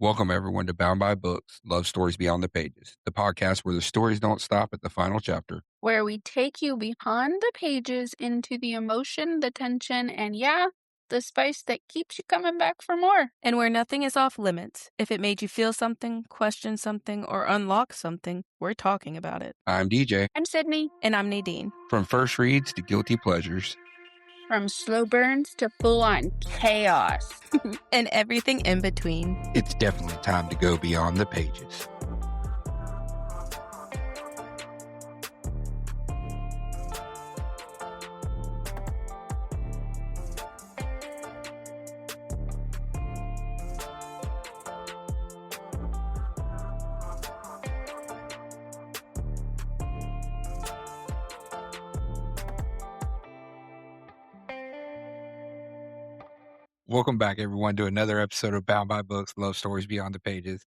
Welcome, everyone, to Bound by Books, Love Stories Beyond the Pages, the podcast where the stories don't stop at the final chapter. Where we take you beyond the pages into the emotion, the tension, and the spice that keeps you coming back for more. And where nothing is off limits. If it made you feel something, question something, or unlock something, we're talking about it. I'm DeeJay. I'm Sydney. And I'm Nadine. From first reads to guilty pleasures. From slow burns to full-on chaos. And everything in between. It's definitely time to go beyond the pages. Welcome back, everyone, to another episode of Bound by Books, Love Stories Beyond the Pages.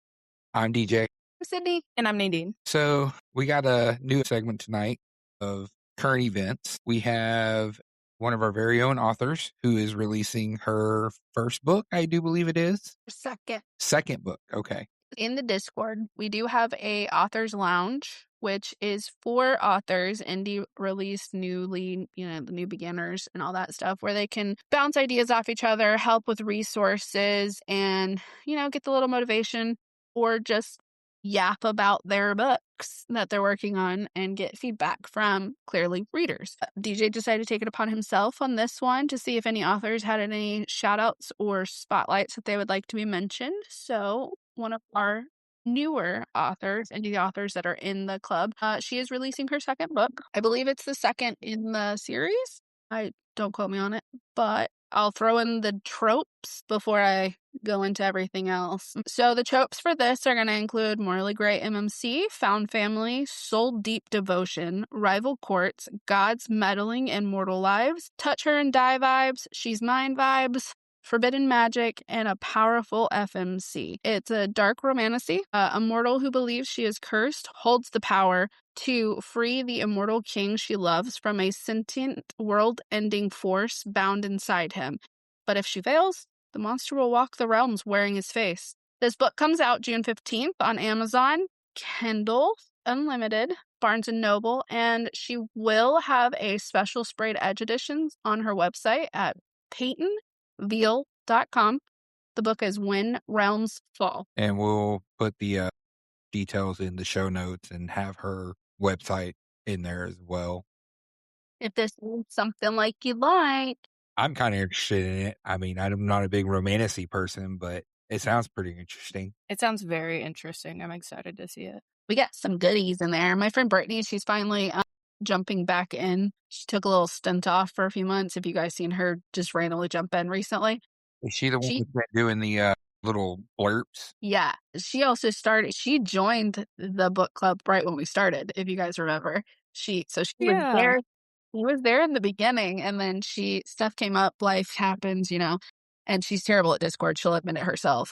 I'm DeeJay. I'm Sydney. And I'm Nadine. So we got a new segment tonight of current events. We have one of our very own authors who is releasing her first book, I do believe it is. Second book, okay. In the Discord, we do have a author's lounge, which is for authors, indie release, newly, the new beginners and all that stuff, where they can bounce ideas off each other, help with resources, and, get the little motivation or just yap about their books that they're working on and get feedback from, clearly, readers. DeeJay decided to take it upon himself on this one to see if any authors had any shout outs or spotlights that they would like to be mentioned. So one of our newer authors, indie authors that are in the club, she is releasing her second book. I believe it's the second in the series. Don't quote me on it, but I'll throw in the tropes before I go into everything else. So the tropes for this are going to include morally gray MMC, found family, soul deep devotion, rival courts, gods meddling in mortal lives, touch her and die vibes, she's mine vibes, forbidden magic, and a powerful FMC. It's a dark romantasy. A mortal who believes she is cursed holds the power to free the immortal king she loves from a sentient, world-ending force bound inside him. But if she fails, the monster will walk the realms wearing his face. This book comes out June 15th on Amazon, Kindle, Unlimited, Barnes & Noble, and she will have a special sprayed edge editions on her website at PeytonVeal.com. The book is When Realms Fall. And we'll put the details in the show notes and have her website in there as well. If this is something like you like. I'm kind of interested in it. I mean, I'm not a big romantasy person, but it sounds pretty interesting. It sounds very interesting. I'm excited to see it. We got some goodies in there. My friend Brittany, she's finally jumping back in. She took a little stint off for a few months. If you guys seen her just randomly jump in recently. Is she the one who's been doing the little blurbs? Yeah. She joined the book club right when we started, if you guys remember. She was there. She was there in the beginning, and then stuff came up, life happens, and she's terrible at Discord. She'll admit it herself.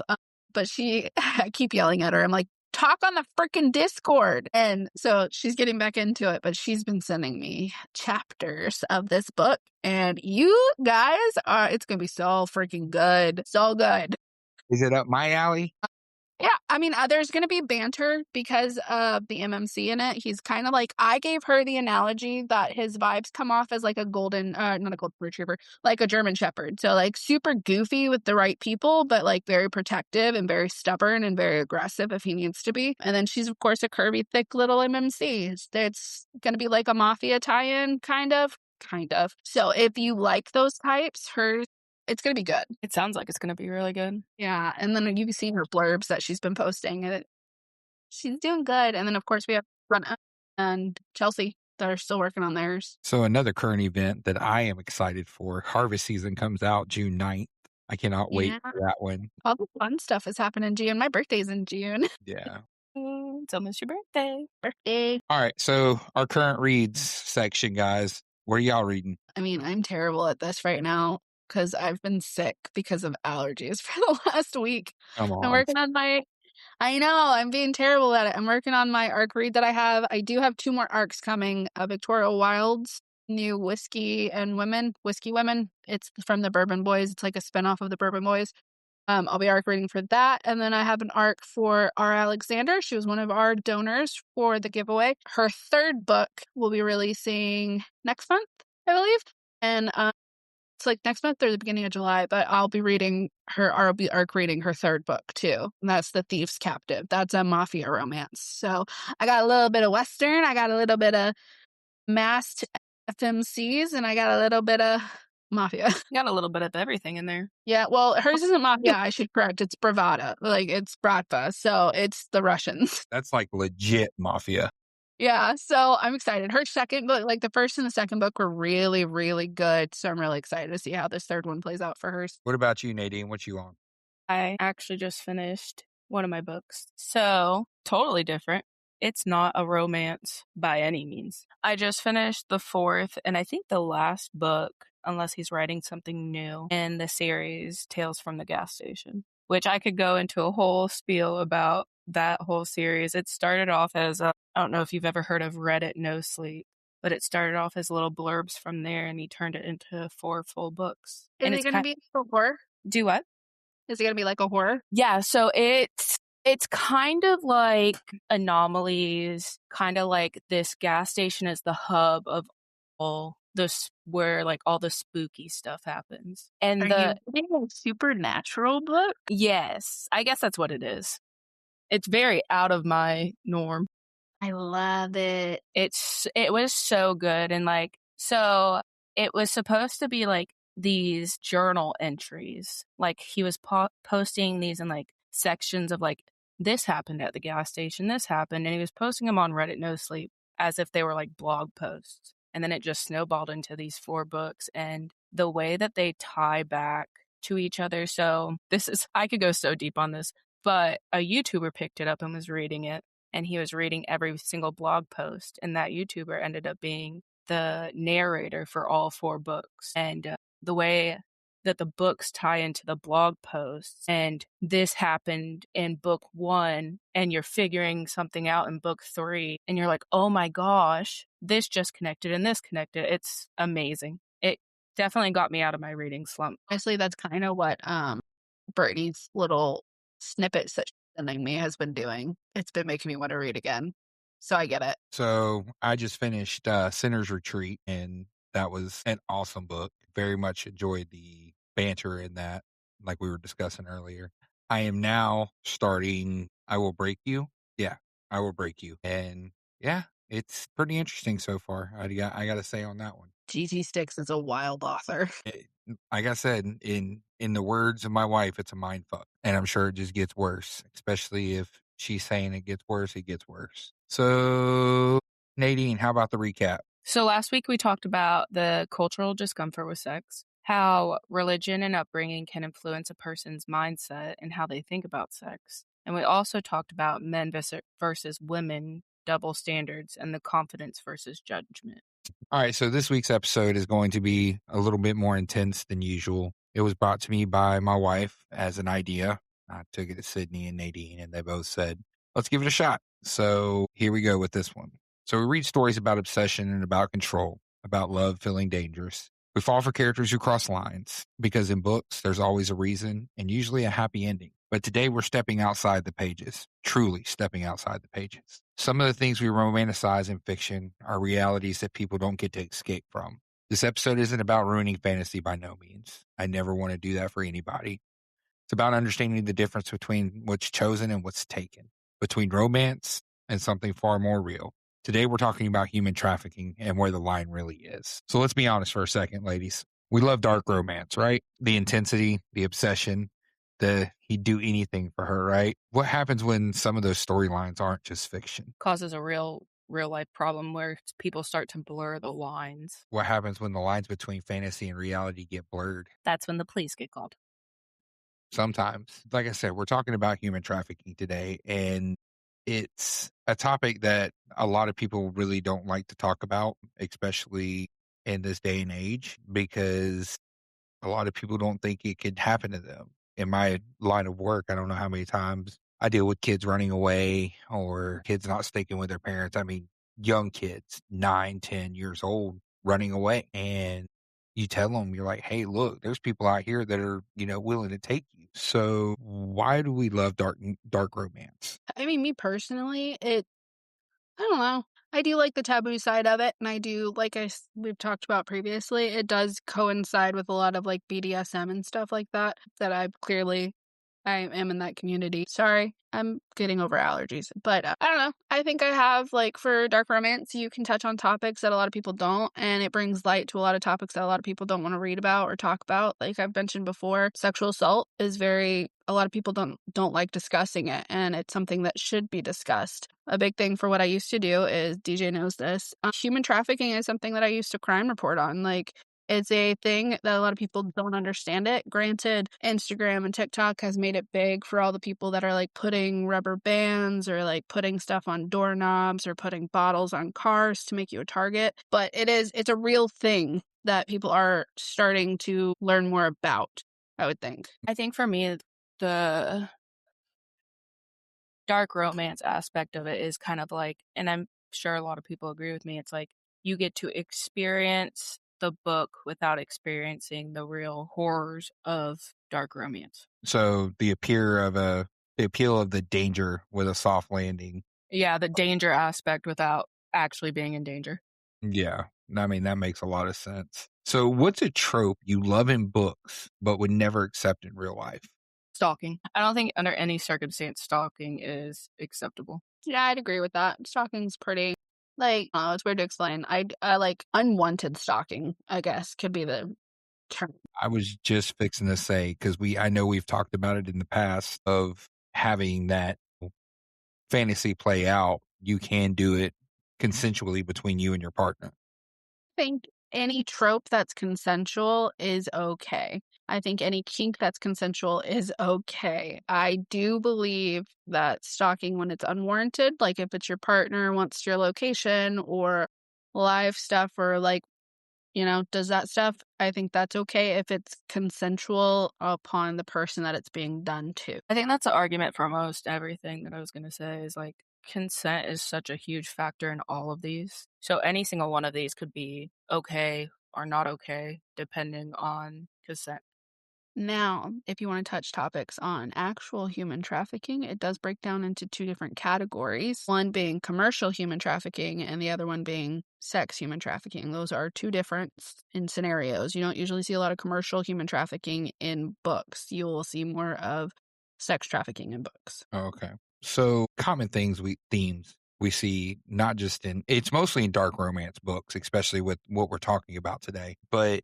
But I keep yelling at her. I'm like, talk on the freaking Discord. And so she's getting back into it, but she's been sending me chapters of this book. And you guys it's going to be so freaking good. So good. Is it up my alley? Yeah, I mean, there's going to be banter because of the MMC in it. He's kind of like, I gave her the analogy that his vibes come off as like a not a golden retriever, like a German shepherd. So like super goofy with the right people, but like very protective and very stubborn and very aggressive if he needs to be. And then she's, of course, a curvy, thick little MMC. It's going to be like a mafia tie-in, kind of. So if you like those types, it's going to be good. It sounds like it's going to be really good. Yeah. And then you've seen her blurbs that she's been posting, and she's doing good. And then, of course, we have Run and Chelsea that are still working on theirs. So another current event that I am excited for, harvest season comes out June 9th. I cannot wait for that one. All the fun stuff is happening in June. My birthday's in June. Yeah. It's almost your birthday. All right. So our current reads section, guys. What are y'all reading? I mean, I'm terrible at this right now because I've been sick because of allergies for the last week. Come on. I'm working on I know, I'm being terrible at it. I'm working on my ARC read that I have. I do have 2 more ARCs coming. Victoria Wild's new Whiskey Women. It's from the Bourbon Boys. It's like a spinoff of the Bourbon Boys. I'll be arc reading for that. And then I have an arc for R. Alexander. She was one of our donors for the giveaway. Her third book will be releasing next month, I believe. And it's like next month or the beginning of July, but I'll be arc reading her third book too. And that's The Thief's Captive. That's a mafia romance. So I got a little bit of Western, I got a little bit of masked FMCs, and I got a little bit of mafia. You got a little bit of everything in there. Yeah, well, hers isn't mafia, I should correct. It's bravada. Like, it's bratva, so it's the Russians. That's like legit mafia. Yeah, so I'm excited. Her second book, like the first and the second book were really, really good. So I'm really excited to see how this third one plays out for hers. What about you, Nadine? What you on? I actually just finished one of my books. So totally different. It's not a romance by any means. I just finished the fourth and I think the last book, unless he's writing something new, in the series Tales from the Gas Station, which I could go into a whole spiel about that whole series. It started off as I don't know if you've ever heard of Reddit No Sleep, but it started off as little blurbs from there and he turned it into 4 full books. Is and it going to be a horror? Do what? Is it going to be like a horror? Yeah, so it's kind of like Anomalies, kind of like this gas station is the hub of all this, where like all the spooky stuff happens. And Are you reading a supernatural book? Yes, I guess that's what it is. It's very out of my norm. I love it. It was so good. And like, so it was supposed to be like these journal entries. Like he was posting these in like sections of like, this happened at the gas station, this happened. And he was posting them on Reddit No Sleep as if they were like blog posts. And then it just snowballed into these 4 books. And the way that they tie back to each other. So I could go so deep on this, but a YouTuber picked it up and was reading it. And he was reading every single blog post. And that YouTuber ended up being the narrator for all 4 books. And the way that the books tie into the blog posts, and this happened in book 1, and you're figuring something out in book 3, and you're like, oh my gosh, this just connected and this connected. It's amazing. It definitely got me out of my reading slump. Honestly, that's kind of what Brittany's little snippets that she's sending me has been doing. It's been making me want to read again. So I get it. So I just finished Sinner's Retreat, and that was an awesome book. Very much enjoyed the banter in that, like we were discussing earlier. I am now starting I Will Break You. Yeah, I Will Break You. And yeah, it's pretty interesting so far. I got to say on that one. GT Sticks is a wild author. Like I said, in the words of my wife, it's a mind fuck. And I'm sure it just gets worse, especially if she's saying it gets worse, it gets worse. So, Nadine, how about the recap? So last week we talked about the cultural discomfort with sex, how religion and upbringing can influence a person's mindset and how they think about sex. And we also talked about men versus women, double standards, and the confidence versus judgment. All right, so this week's episode is going to be a little bit more intense than usual. It was brought to me by my wife as an idea. I took it to Sydney and Nadine, and they both said, let's give it a shot. So here we go with this one. So we read stories about obsession and about control, about love feeling dangerous. We fall for characters who cross lines, because in books, there's always a reason and usually a happy ending. But today we're stepping outside the pages, truly stepping outside the pages. Some of the things we romanticize in fiction are realities that people don't get to escape from. This episode isn't about ruining fantasy by no means. I never want to do that for anybody. It's about understanding the difference between what's chosen and what's taken, between romance and something far more real. Today we're talking about human trafficking and where the line really is. So let's be honest for a second, ladies. We love dark romance, right? The intensity, the obsession, he'd do anything for her, right? What happens when some of those storylines aren't just fiction? Causes a real life problem where people start to blur the lines. What happens when the lines between fantasy and reality get blurred? That's when the police get called. Sometimes. Like I said, we're talking about human trafficking today, and it's a topic that a lot of people really don't like to talk about, especially in this day and age, because a lot of people don't think it could happen to them. In my line of work, I don't know how many times I deal with kids running away or kids not sticking with their parents. I mean, young kids, 9, 10 years old, running away. And you tell them, you're like, hey, look, there's people out here that are, willing to take you. So why do we love dark romance? I mean, me personally, I don't know. I do like the taboo side of it, and I do, like we've talked about previously, it does coincide with a lot of like BDSM and stuff like that, that I am in that community. Sorry, I'm getting over allergies. But I don't know. I think I have, like, for dark romance, you can touch on topics that a lot of people don't, and it brings light to a lot of topics that a lot of people don't want to read about or talk about. Like I've mentioned before, sexual assault is a lot of people don't like discussing it, and it's something that should be discussed. A big thing for what I used to do is, DeeJay knows this, human trafficking is something that I used to crime report on. Like, it's a thing that a lot of people don't understand it. Granted, Instagram and TikTok has made it big for all the people that are like putting rubber bands or like putting stuff on doorknobs or putting bottles on cars to make you a target. But it's a real thing that people are starting to learn more about, I would think. I think for me, the dark romance aspect of it is kind of like, and I'm sure a lot of people agree with me, it's like you get to experience the book without experiencing the real horrors of dark romance. So the appeal of the danger with a soft landing. Yeah, the danger aspect without actually being in danger. Yeah. I mean, that makes a lot of sense. So what's a trope you love in books but would never accept in real life? Stalking. I don't think under any circumstance stalking is acceptable. Yeah, I'd agree with that. Stalking's pretty, like, oh, it's weird to explain. I like unwanted stalking, I guess, could be the term. I was just fixing to say, because I know we've talked about it in the past of having that fantasy play out. You can do it consensually between you and your partner. I think any trope that's consensual is okay. I think any kink that's consensual is okay. I do believe that stalking when it's unwarranted, like if it's your partner wants your location or live stuff or like, does that stuff, I think that's okay if it's consensual upon the person that it's being done to. I think that's an argument for most everything that I was going to say is like consent is such a huge factor in all of these. So any single one of these could be okay or not okay depending on consent. Now, if you want to touch topics on actual human trafficking, it does break down into two different categories. One being commercial human trafficking and the other one being sex human trafficking. Those are two different in scenarios. You don't usually see a lot of commercial human trafficking in books. You will see more of sex trafficking in books. Okay. So common themes we see not just it's mostly in dark romance books, especially with what we're talking about today. But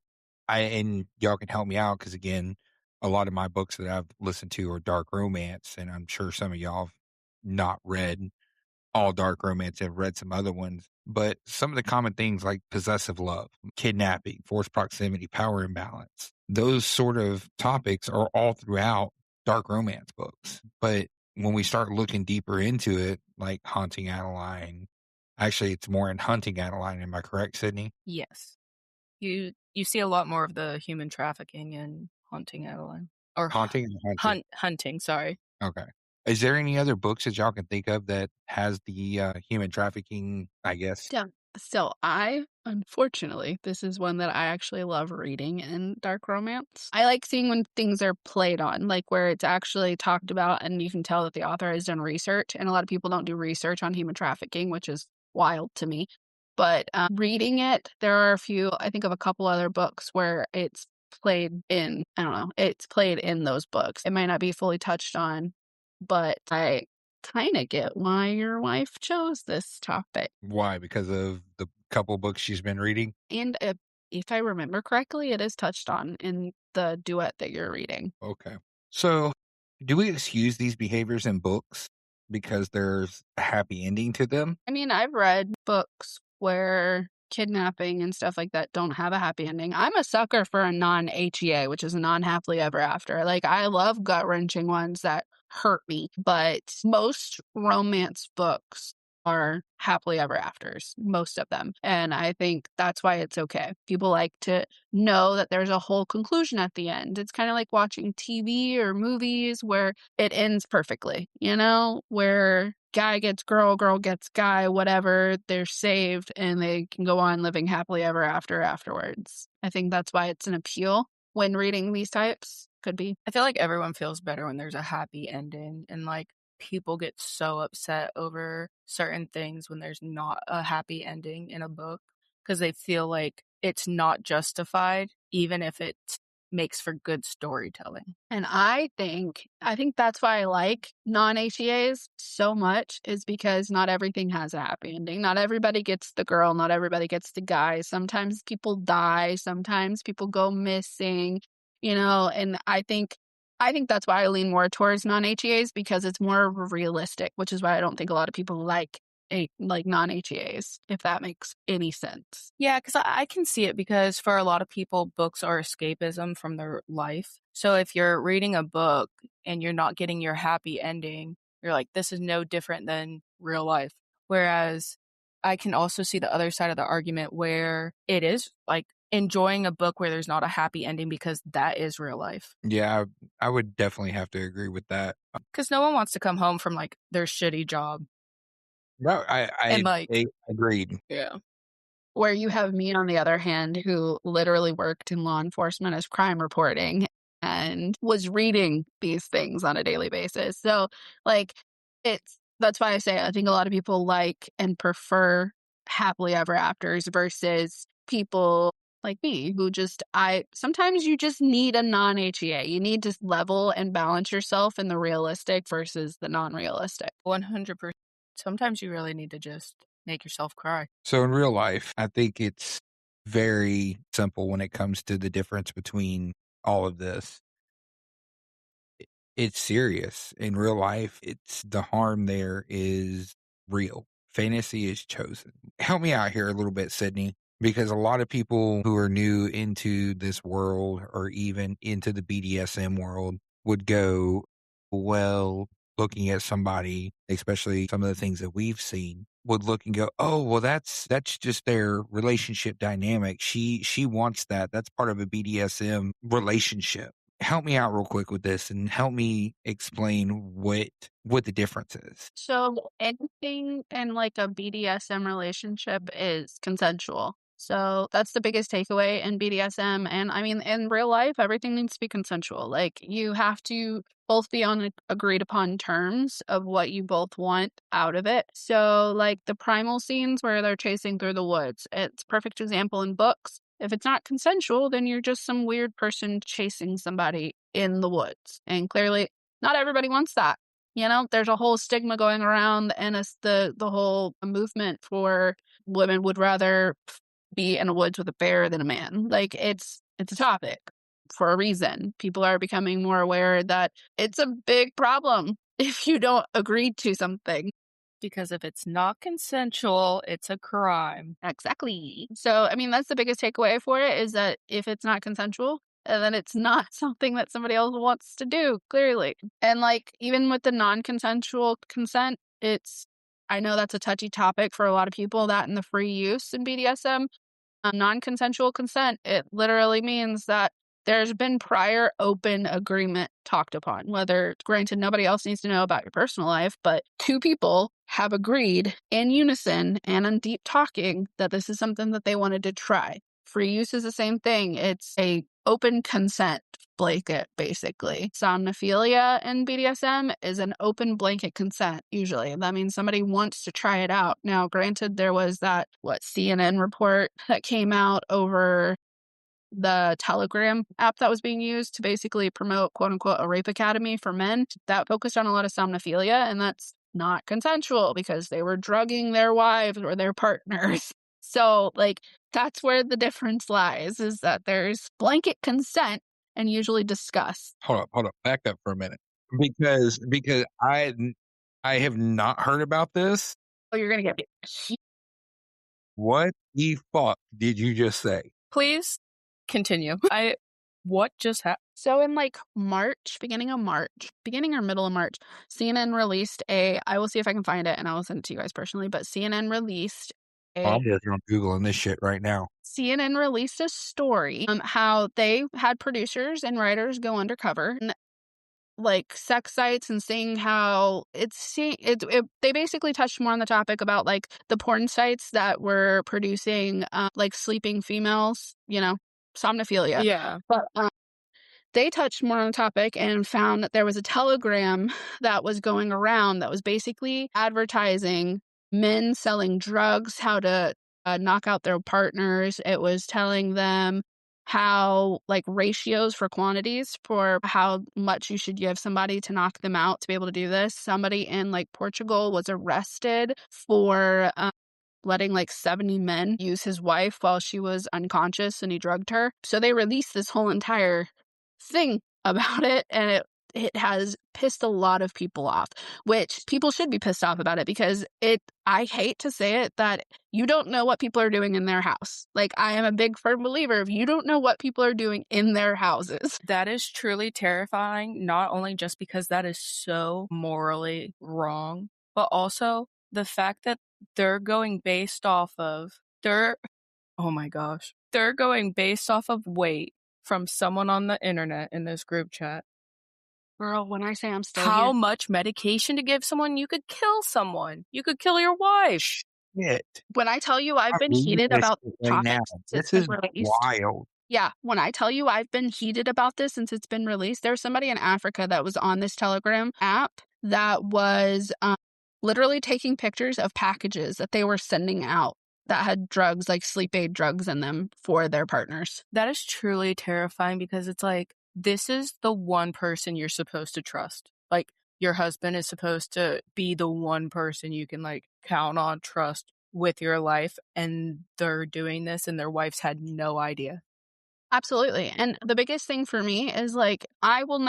and y'all can help me out because again, a lot of my books that I've listened to are dark romance, and I'm sure some of y'all have not read all dark romance, have read some other ones. But some of the common things like possessive love, kidnapping, forced proximity, power imbalance, those sort of topics are all throughout dark romance books. But when we start looking deeper into it, like Haunting Adeline, actually it's more in Hunting Adeline. Am I correct, Sydney? Yes. You see a lot more of the human trafficking in Haunting Adeline. Or Haunting? Hunting, sorry. Okay. Is there any other books that y'all can think of that has the human trafficking, I guess? Yeah. So unfortunately, this is one that I actually love reading in dark romance. I like seeing when things are played on, like where it's actually talked about and you can tell that the author has done research. And a lot of people don't do research on human trafficking, which is wild to me. But reading it, I think of a couple other books where it's played in, I don't know, it's played in those books. It might not be fully touched on, but I kind of get why your wife chose this topic. Why? Because of the couple books she's been reading? And if I remember correctly, it is touched on in the duet that you're reading. Okay. So do we excuse these behaviors in books because there's a happy ending to them? I mean, I've read books where kidnapping and stuff like that don't have a happy ending. I'm a sucker for a non-HEA, which is a non-happily ever after. Like, I love gut-wrenching ones that hurt me, but most romance books are happily ever afters, most of them. And I think that's why it's okay. People like to know that there's a whole conclusion at the end. It's kind of like watching TV or movies where it ends perfectly, where guy gets girl, girl gets guy, whatever, they're saved and they can go on living happily ever after afterwards. I think that's why it's an appeal when reading these types. Could be. I feel like everyone feels better when there's a happy ending, and like people get so upset over certain things when there's not a happy ending in a book because they feel like it's not justified, even if it makes for good storytelling. And I think that's why I like non-HEAs so much, is because not everything has a happy ending. Not everybody gets the girl, not everybody gets the guy. Sometimes people die, sometimes people go missing, and I think that's why I lean more towards non-HEAs, because it's more realistic, which is why I don't think a lot of people like non-HEAs, if that makes any sense. Yeah, because I can see it, because for a lot of people, books are escapism from their life. So if you're reading a book and you're not getting your happy ending, you're like, this is no different than real life. Whereas I can also see the other side of the argument where it is like enjoying a book where there's not a happy ending, because that is real life. Yeah, I would definitely have to agree with that. Because no one wants to come home from like their shitty job. No, And like, I agreed. yeah. Where you have me, on the other hand, who literally worked in law enforcement as crime reporting and was reading these things on a daily basis. So, like, that's why I say I think a lot of people like and prefer happily ever afters versus people like me who sometimes you just need a non-HEA. You need to level and balance yourself in the realistic versus the non-realistic. 100%. Sometimes you really need to just make yourself cry. So in real life, I think it's very simple when it comes to the difference between all of this. It's serious. In real life, it's the harm there is real. Fantasy is chosen. Help me out here a little bit, Sydney, because a lot of people who are new into this world or even into the BDSM world would go, well, looking at somebody, especially some of the things that we've seen, would look and go, oh, well, that's just their relationship dynamic. She wants that. That's part of a BDSM relationship. Help me out real quick with this and help me explain what the difference is. So anything in like a BDSM relationship is consensual. So that's the biggest takeaway in BDSM. And I mean, in real life, everything needs to be consensual. Like, you have to both be on agreed upon terms of what you both want out of it. So like the primal scenes where they're chasing through the woods, it's a perfect example in books. If it's not consensual, then you're just some weird person chasing somebody in the woods. And clearly, not everybody wants that. There's a whole stigma going around, and it's the whole movement for women would rather be in the woods with a bear than a man. Like, it's a topic for a reason. People are becoming more aware that it's a big problem if you don't agree to something. Because if it's not consensual, it's a crime. Exactly. So, I mean, that's the biggest takeaway for it, is that if it's not consensual, then it's not something that somebody else wants to do, clearly. And like, even with the non-consensual consent, I know that's a touchy topic for a lot of people, that and the free use in BDSM. Non-consensual consent, it literally means that there's been prior open agreement talked upon. Whether, granted, nobody else needs to know about your personal life, but two people have agreed in unison and in deep talking that this is something that they wanted to try. Free use is the same thing. It's a open consent blanket, basically. Somnophilia in BDSM is an open blanket consent, usually. That means somebody wants to try it out. Now, granted, there was that, CNN report that came out over the Telegram app that was being used to basically promote, quote unquote, a rape academy for men that focused on a lot of somnophilia, and that's not consensual because they were drugging their wives or their partners. So, like, that's where the difference lies, is that there's blanket consent and usually discussed. Hold up, back up for a minute, because I have not heard about this. Oh, you're gonna get What the fuck did you just say? Please continue. What just happened? So in like beginning or middle of March, CNN released I will see if I can find it and I will send it to you guys personally, but CNN released I'm working on Googling this shit right now. CNN released a story how they had producers and writers go undercover and like sex sites and seeing how they basically touched more on the topic about like the porn sites that were producing like sleeping females, somnophilia. Yeah. But They touched more on the topic and found that there was a telegram that was going around that was basically advertising men selling drugs, how to knock out their partners. It was telling them how, like, ratios for quantities for how much you should give somebody to knock them out to be able to do this. Somebody in, like, Portugal was arrested for letting, like, 70 men use his wife while she was unconscious and he drugged her. So they released this whole entire thing about it, and it has pissed a lot of people off, which people should be pissed off about it because I hate to say it, that you don't know what people are doing in their house. Like, I am a big firm believer if you don't know what people are doing in their houses. That is truly terrifying, not only just because that is so morally wrong, but also the fact that they're going based off of oh my gosh, they're going based off of weight from someone on the internet in this group chat. Girl, when I say I'm still How here, much medication to give someone? You could kill someone. You could kill your wife. Shit. when I tell you I've been heated about right now. topics since This it's is been released. wild. Yeah, when I tell you I've been heated about this since it's been released, there's somebody in Africa that was on this Telegram app that was literally taking pictures of packages that they were sending out that had drugs, like sleep aid drugs in them for their partners. That is truly terrifying because it's like, this is the one person you're supposed to trust. Like, your husband is supposed to be the one person you can, like, count on, trust with your life, and they're doing this and their wives had no idea. Absolutely. And the biggest thing for me is, like, I will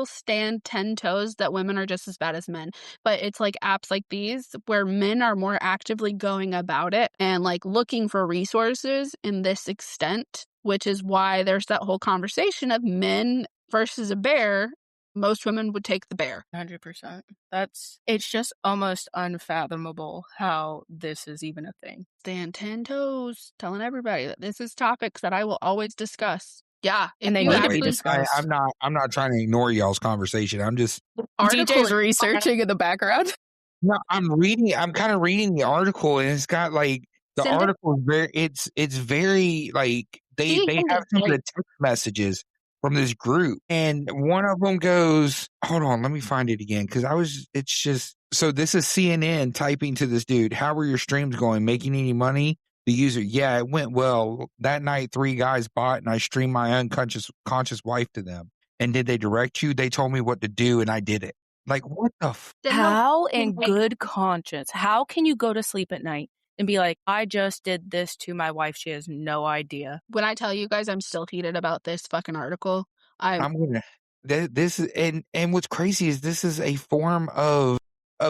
stand 10 toes that women are just as bad as men. But it's like apps like these where men are more actively going about it and, like, looking for resources in this extent, which is why there's that whole conversation of men versus a bear. Most women would take the bear. 100%. It's just almost unfathomable how this is even a thing. Stand 10 toes, telling everybody that this is topics that I will always discuss. Yeah. And they you need to be actually- discussed. I'm not trying to ignore y'all's conversation. I'm just DJ's researching in the background. no. I'm kind of reading the article, and it's got, like, the Send it. article is very. It's very, like, they have some of the text messages from this group, and one of them goes, hold on, let me find it again, because it's just, so this is CNN typing to this dude, how were your streams going, making any money? The user, yeah, it went well. That night 3 guys bought, and I streamed my conscious wife to them. And did they direct you? They told me what to do, and I did it. Like, what the How in good conscience, how can you go to sleep at night and be like, I just did this to my wife, she has no idea? When I tell you guys I'm still heated about this fucking article, I'm gonna this is and what's crazy is this is a form of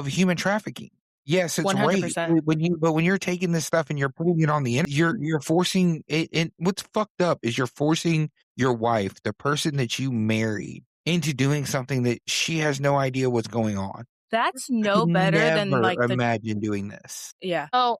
human trafficking. Yes, it's 100%. rape. When you're taking this stuff and you're putting it on the internet, you're forcing it. And what's fucked up is you're forcing your wife, the person that you married, into doing something that she has no idea what's going on. That's no better than, like, imagine doing this. Yeah. Oh,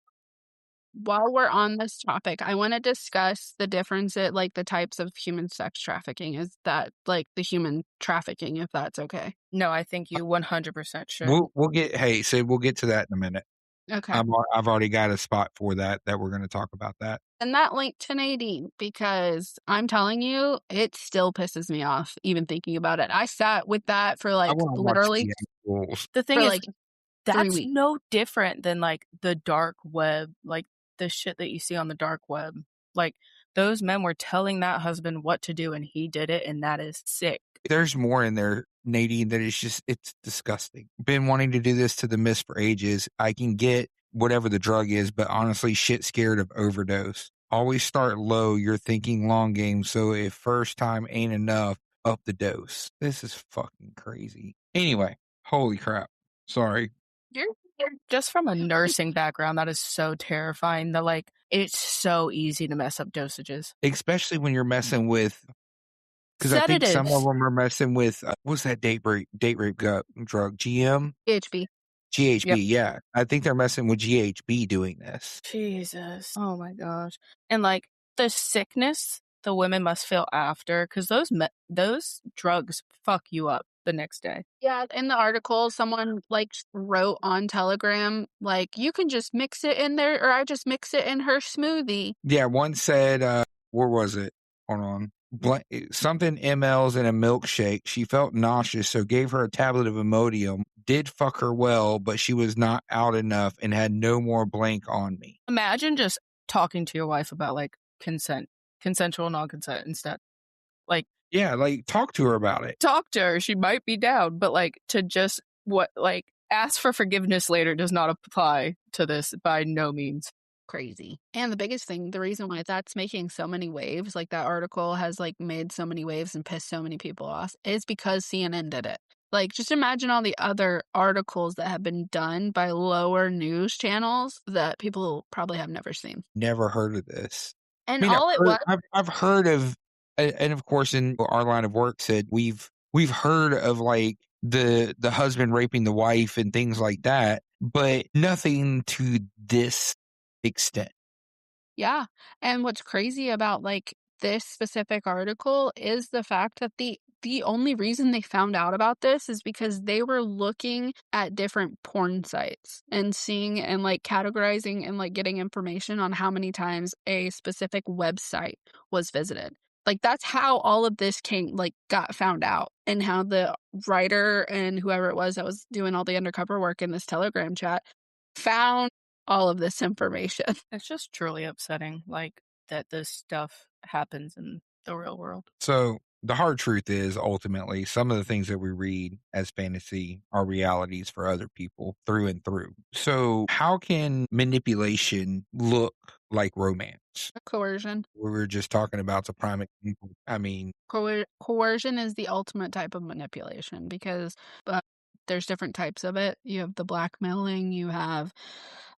while we're on this topic, I want to discuss the difference at, like, the types of human sex trafficking. Is that, like, the human trafficking, if that's okay? No, I think you 100% should. We'll get to that in a minute. Okay. I've already got a spot for that we're going to talk about that. And that link to Nadine, because I'm telling you, it still pisses me off even thinking about it. I sat with that for, like, literally the thing for, is, like, 3 that's weeks. no different than, like, the dark web, like the shit that you see on the dark web. Like, those men were telling that husband what to do and he did it, and that is sick. There's more in there, Nadine, that is just, it's disgusting. Been wanting to do this to the miss for ages. I can get whatever the drug is, but honestly, shit scared of overdose. Always start low. You're thinking long game. So if first time ain't enough, up the dose. This is fucking crazy. Anyway, holy crap. Sorry. You're just from a nursing background, that is so terrifying. That, like, it's so easy to mess up dosages. Especially when you're messing with, because I think some of them are messing with, what's that date rape drug? GHB. Yep. Yeah. I think they're messing with GHB doing this. Jesus. Oh my gosh. And, like, the sickness the women must feel after, because those drugs fuck you up the next day. Yeah, in the article, someone, like, wrote on Telegram, like, you can just mix it in there, or I just mix it in her smoothie. Yeah, one said, where was it? Hold on. something mLs in a milkshake. She felt nauseous, so gave her a tablet of Imodium. Did fuck her well, but she was not out enough and had no more blank on me. Imagine just talking to your wife about like consensual non-consent instead. Like, yeah, like talk to her about it. Talk to her. She might be down, but like to just ask for forgiveness later does not apply to this by no means. Crazy. And the biggest thing, the reason why that's making so many waves, like that article has like made so many waves and pissed so many people off, is because CNN did it. Like, just imagine all the other articles that have been done by lower news channels that people probably have never seen. Never heard of this. And I've heard of, and of course in our line of work said we've heard of like the husband raping the wife and things like that, but nothing to this extent. Yeah. And what's crazy about like this specific article is the fact that the only reason they found out about this is because they were looking at different porn sites and seeing and like categorizing and like getting information on how many times a specific website was visited. Like, that's how all of this got found out, and how the writer and whoever it was that was doing all the undercover work in this Telegram chat found all of this information. It's just truly upsetting, like, that this stuff happens in the real world. So the hard truth is, ultimately, some of the things that we read as fantasy are realities for other people through and through. So how can manipulation look like romance? Coercion. We were just talking about the prime example. I mean, coercion is the ultimate type of manipulation, because there's different types of it. You have the blackmailing, you have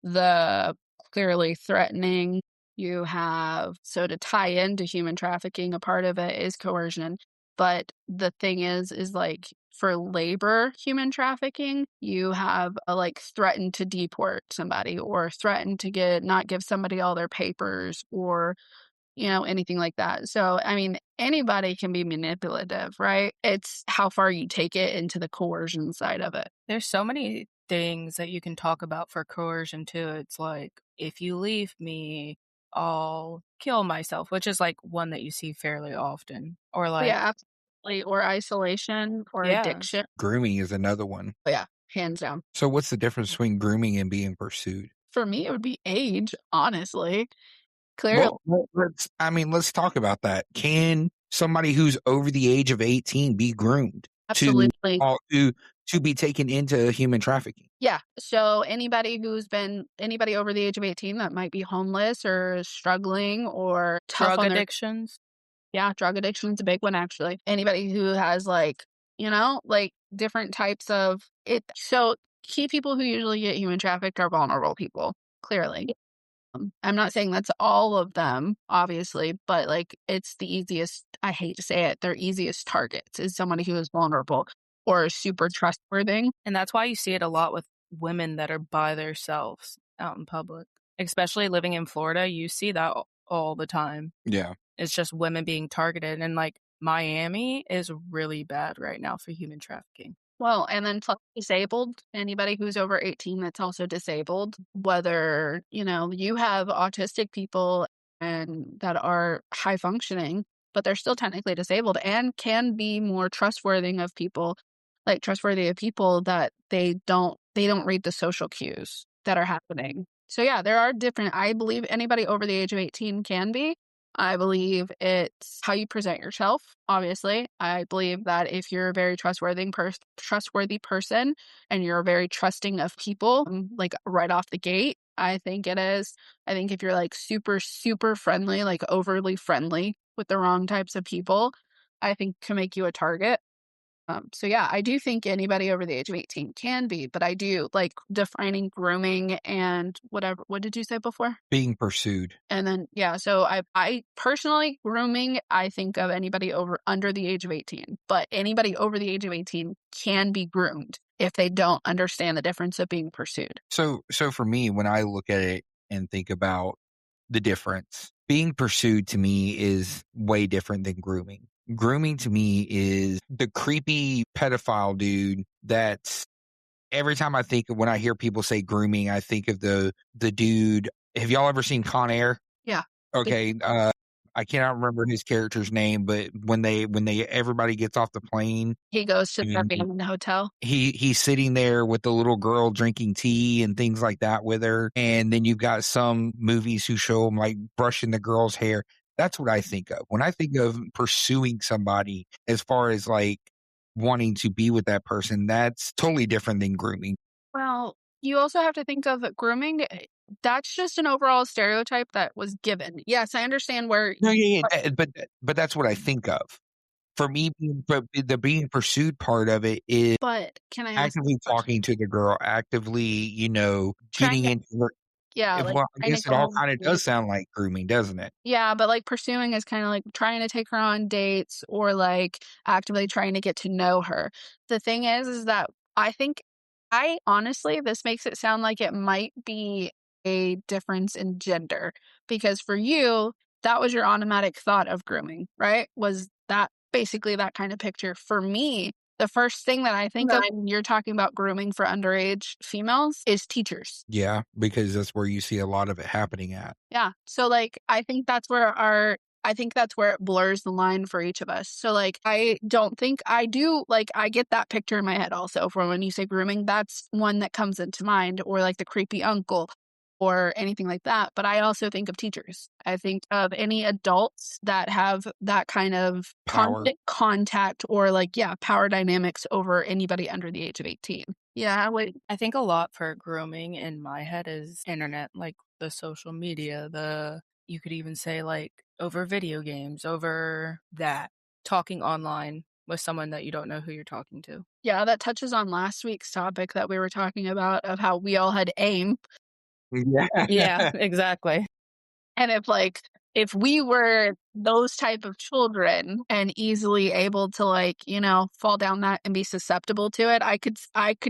the clearly threatening, you have, so to tie into human trafficking, a part of it is coercion. But the thing is like, for labor human trafficking, you have like threaten to deport somebody, or threaten to not give somebody all their papers, or anything like that. So, I mean, anybody can be manipulative, right? It's how far you take it into the coercion side of it. There's so many things that you can talk about for coercion too. It's like, if you leave me, I'll kill myself, which is like one that you see fairly often. Or like, yeah, absolutely. Or isolation, or addiction. Grooming is another one. Yeah, hands down. So what's the difference between grooming and being pursued? For me, it would be age, honestly. Clearly. Well, let's talk about that. Can somebody who's over the age of 18 be groomed? Absolutely. To be taken into human trafficking? Yeah. So anybody over the age of 18 that might be homeless or struggling or tough drug addictions. Yeah, drug addiction is a big one, actually. Anybody who has like different types of it. So key people who usually get human trafficked are vulnerable people, clearly. I'm not saying that's all of them, obviously, but like, it's the easiest, I hate to say it, their easiest targets is somebody who is vulnerable or super trustworthy. And that's why you see it a lot with women that are by themselves out in public. Especially living in Florida, you see that all the time. Yeah. It's just women being targeted. And like, Miami is really bad right now for human trafficking. Well, and then plus disabled, anybody who's over 18 that's also disabled, whether, you have autistic people and that are high functioning, but they're still technically disabled and can be more trustworthy of people that they don't read the social cues that are happening. So yeah, there are different, I believe anybody over the age of 18 can be. I believe it's how you present yourself, obviously. I believe that if you're a very trustworthy person and you're very trusting of people, like right off the gate, I think it is. I think if you're like super, super friendly, like overly friendly with the wrong types of people, I think can make you a target. So yeah, I do think anybody over the age of 18 can be, but I do like defining grooming and whatever. What did you say before? Being pursued. And then, yeah, so I personally, grooming, I think of anybody under the age of 18, but anybody over the age of 18 can be groomed if they don't understand the difference of being pursued. So for me, when I look at it and think about the difference, being pursued to me is way different than grooming. Grooming to me is the creepy pedophile dude that's, every time when I hear people say grooming, I think of the dude. Have y'all ever seen Con Air? Yeah. Okay. I cannot remember his character's name, but when everybody gets off the plane, He goes to and the hotel. he's sitting there with the little girl drinking tea and things like that with her. And then you've got some movies who show him like brushing the girl's hair. That's what I think of when I think of pursuing somebody as far as like wanting to be with that person. That's totally different than grooming. Well, you also have to think of grooming. That's just an overall stereotype that was given. Yes, I understand where. No, yeah, but that's what I think of. For me, the being pursued part of it is But can I ask actively talking to the girl, actively, trying getting to, into her. yeah, like Well, I trying to guess it all go kind of does sound like grooming, doesn't it? Yeah, but like pursuing is kind of like trying to take her on dates or like actively trying to get to know her. The thing is that I honestly, this makes it sound like it might be a difference in gender because for you, that was your automatic thought of grooming, right? Was that basically that kind of picture? For me, the first thing that I think of when you're talking about grooming for underage females is teachers. Yeah, because that's where you see a lot of it happening at. Yeah. So like I think that's where it blurs the line for each of us. So like I don't think I do like I get that picture in my head also for when you say grooming, that's one that comes into mind or like the creepy uncle or anything like that. But I also think of teachers. I think of any adults that have that kind of Power. constant contact or like, yeah, power dynamics over anybody under the age of 18. Yeah, I think a lot for grooming in my head is internet, like the social media, you could even say like over video games, over that, talking online with someone that you don't know who you're talking to. Yeah, that touches on last week's topic that we were talking about of how we all had aim. Yeah. Yeah, exactly. And if we were those type of children and easily able to like, fall down that and be susceptible to it, I could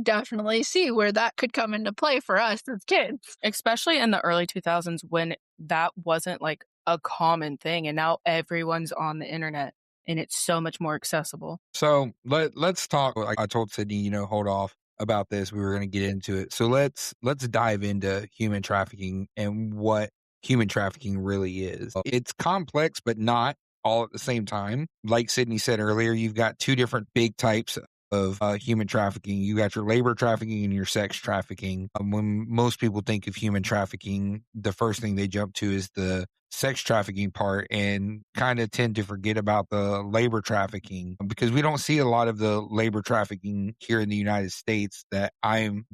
definitely see where that could come into play for us as kids. Especially in the early 2000s when that wasn't like a common thing and now everyone's on the internet and it's so much more accessible. So let's talk. Like I told Sydney, hold off about this. We were going to get into it. So let's dive into human trafficking and what human trafficking really is. It's complex, but not all at the same time. Like Sydney said earlier, you've got two different big types of human trafficking. You got your labor trafficking and your sex trafficking. When most people think of human trafficking, the first thing they jump to is the sex trafficking part and kind of tend to forget about the labor trafficking because we don't see a lot of the labor trafficking here in the United States that I'm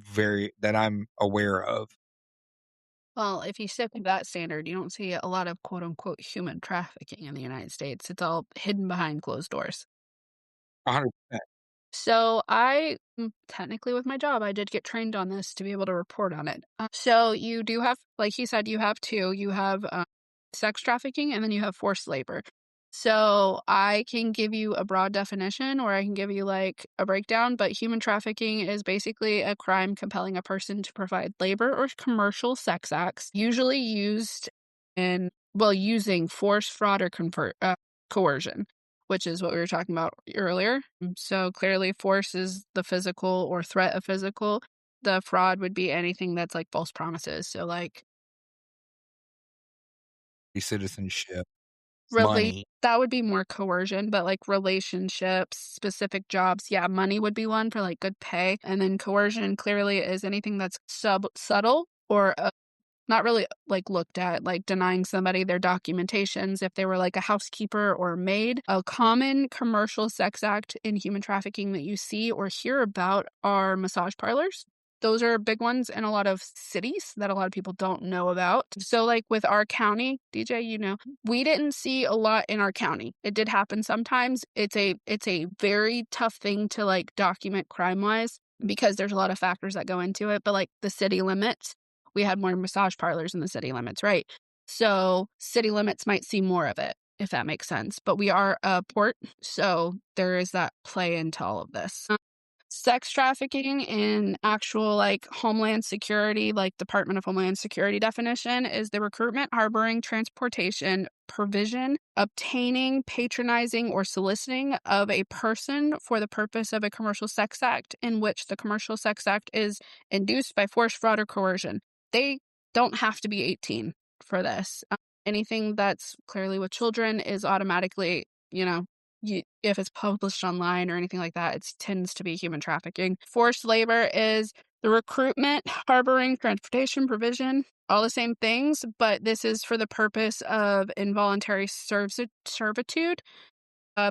aware of. Well, if you stick with that standard, you don't see a lot of quote unquote human trafficking in the United States. It's all hidden behind closed doors. 100%. So I technically with my job, I did get trained on this to be able to report on it. So you do have, like he said, you have two. You have sex trafficking and then you have forced labor. So I can give you a broad definition or I can give you like a breakdown, but human trafficking is basically a crime compelling a person to provide labor or commercial sex acts, usually using force, fraud, or coercion, which is what we were talking about earlier. So clearly force is the physical or threat of physical. The fraud would be anything that's like false promises. So like Citizenship, really, money. that would be more coercion, but like relationships, specific jobs, yeah, money would be one for like good pay. And then coercion clearly is anything that's subtle or not really like looked at, like denying somebody their documentations if they were like a housekeeper or maid. A common commercial sex act in human trafficking that you see or hear about are massage parlors. Those are big ones in a lot of cities that a lot of people don't know about. So like with our county, DeeJay, we didn't see a lot in our county. It did happen sometimes. It's a very tough thing to like document crime-wise because there's a lot of factors that go into it. But like the city limits, we had more massage parlors in the city limits, right? So city limits might see more of it, if that makes sense. But we are a port, so there is that play into all of this. Sex trafficking in actual like Homeland Security, like Department of Homeland Security definition is the recruitment, harboring, transportation, provision, obtaining, patronizing, or soliciting of a person for the purpose of a commercial sex act in which the commercial sex act is induced by force, fraud, or coercion. They don't have to be 18 for this. Anything that's clearly with children is automatically, if it's published online or anything like that, it tends to be human trafficking. Forced labor is the recruitment, harboring, transportation, provision, all the same things, but this is for the purpose of involuntary servitude,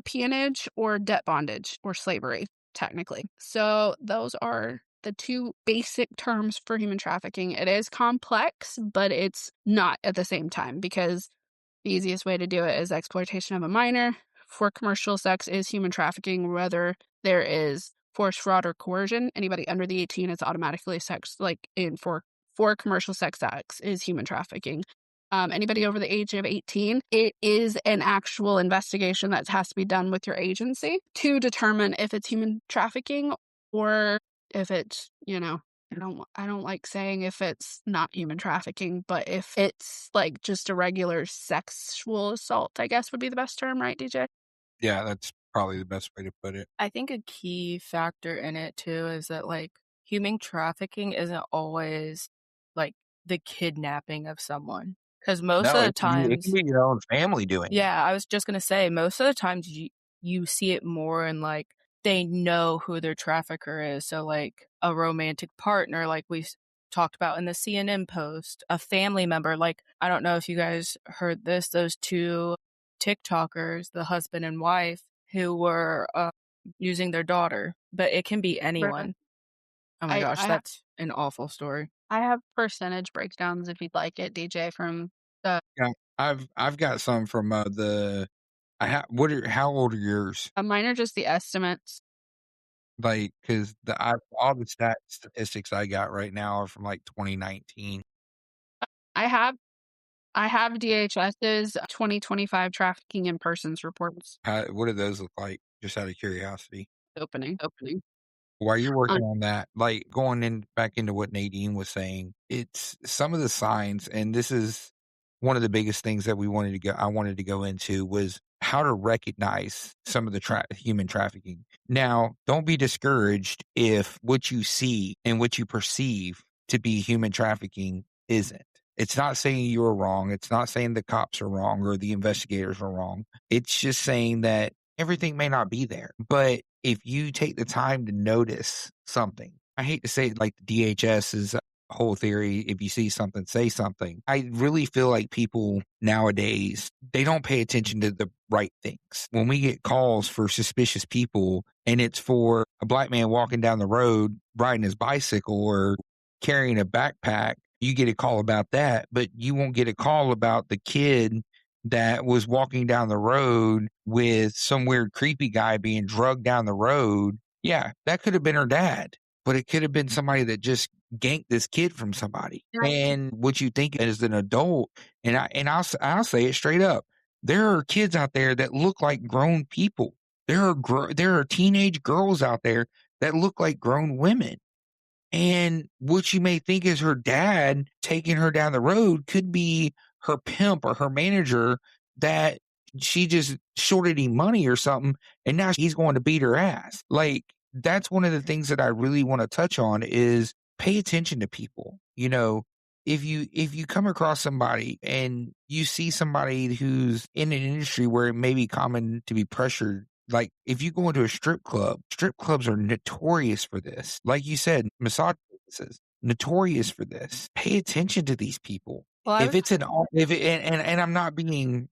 peonage, or debt bondage, or slavery, technically. So those are the two basic terms for human trafficking. It is complex, but it's not at the same time, because the easiest way to do it is exploitation of a minor. For commercial sex is human trafficking, whether there is force, fraud, or coercion. Anybody under the 18 is automatically sex, for commercial sex acts is human trafficking. Anybody over the age of 18, it is an actual investigation that has to be done with your agency to determine if it's human trafficking or if it's, I don't like saying if it's not human trafficking, but if it's like just a regular sexual assault, I guess would be the best term, right, DeeJay? Yeah, that's probably the best way to put it. I think a key factor in it too is that like human trafficking isn't always like the kidnapping of someone. Because most No, of the it can times, be your own family doing it. yeah, I was just gonna say, most of the times you see it more in like they know who their trafficker is. So like a romantic partner, like we talked about in the CNN post, a family member. Like I don't know if you guys heard this, those two TikTokers, the husband and wife, who were using their daughter, but it can be anyone. Oh my gosh, that's an awful story. I have percentage breakdowns if you'd like it, DeeJay, from the Yeah, I've got some from how old are yours? mine are just the estimates. Like, because all the statistics I got right now are from like 2019. I have DHS's 2025 trafficking in persons reports. What do those look like? Just out of curiosity. Opening. While you're working on that, like back into what Nadine was saying, it's some of the signs, and this is one of the biggest things that I wanted to go into was how to recognize some of the human trafficking. Now, don't be discouraged if what you see and what you perceive to be human trafficking isn't. It's not saying you're wrong. It's not saying the cops are wrong or the investigators are wrong. It's just saying that everything may not be there. But if you take the time to notice something, I hate to say it like the DHS's whole theory, if you see something, say something. I really feel like people nowadays, they don't pay attention to the right things. When we get calls for suspicious people and it's for a black man walking down the road, riding his bicycle or carrying a backpack, you get a call about that, but you won't get a call about the kid that was walking down the road with some weird creepy guy being drugged down the road. Yeah, that could have been her dad, but it could have been somebody that just ganked this kid from somebody. And what you think as an adult, I'll say it straight up. There are kids out there that look like grown people. There are teenage girls out there that look like grown women. And what you may think is her dad taking her down the road could be her pimp or her manager that she just shorted him money or something. And now he's going to beat her ass. Like, that's one of the things that I really want to touch on is pay attention to people. You know, if you come across somebody and you see somebody who's in an industry where it may be common to be pressured, like if you go into a strip clubs are notorious for this. Like you said, massage places, notorious for this. Pay attention to these people. Well, And I'm not being,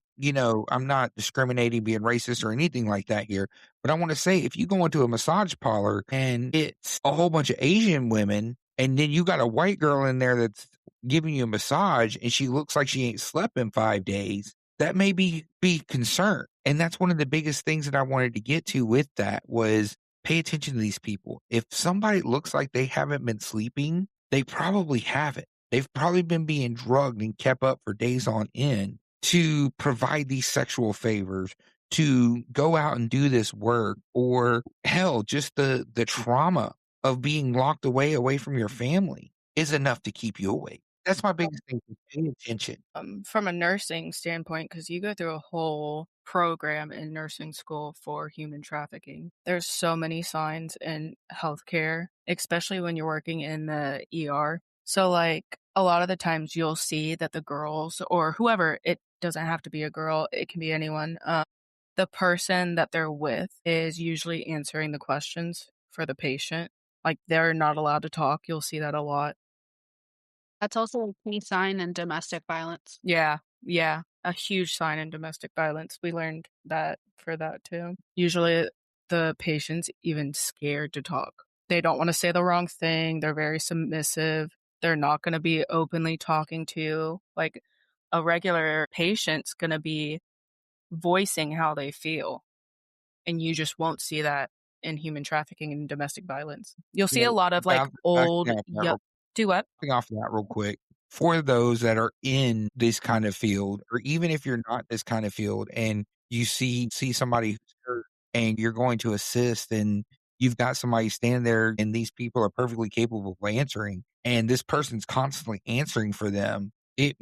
I'm not discriminating, being racist or anything like that here. But I want to say, if you go into a massage parlor and it's a whole bunch of Asian women, and then you got a white girl in there that's giving you a massage and she looks like she ain't slept in 5 days, that may be concerned. And that's one of the biggest things that I wanted to get to with that was pay attention to these people. If somebody looks like they haven't been sleeping, they probably haven't. They've probably been being drugged and kept up for days on end to provide these sexual favors, to go out and do this work, or hell, just the trauma of being locked away from your family is enough to keep you awake. That's my biggest thing, pay attention. From a nursing standpoint, because you go through a whole program in nursing school for human trafficking. There's so many signs in healthcare, especially when you're working in the ER. So, like, a lot of the times you'll see that the girls or whoever, it doesn't have to be a girl, it can be anyone, the person that they're with is usually answering the questions for the patient. Like, they're not allowed to talk. You'll see that a lot. That's also a key sign in domestic violence. Yeah, yeah. A huge sign in domestic violence. We learned that for that too. Usually the patient's even scared to talk. They don't want to say the wrong thing. They're very submissive. They're not going to be openly talking to you. Like a regular patient's going to be voicing how they feel. And you just won't see that in human trafficking and domestic violence. You'll see a lot of like old, do what? Off of that real quick. For those that are in this kind of field, or even if you're not this kind of field and you see somebody who's hurt and you're going to assist and you've got somebody stand there and these people are perfectly capable of answering and this person's constantly answering for them, it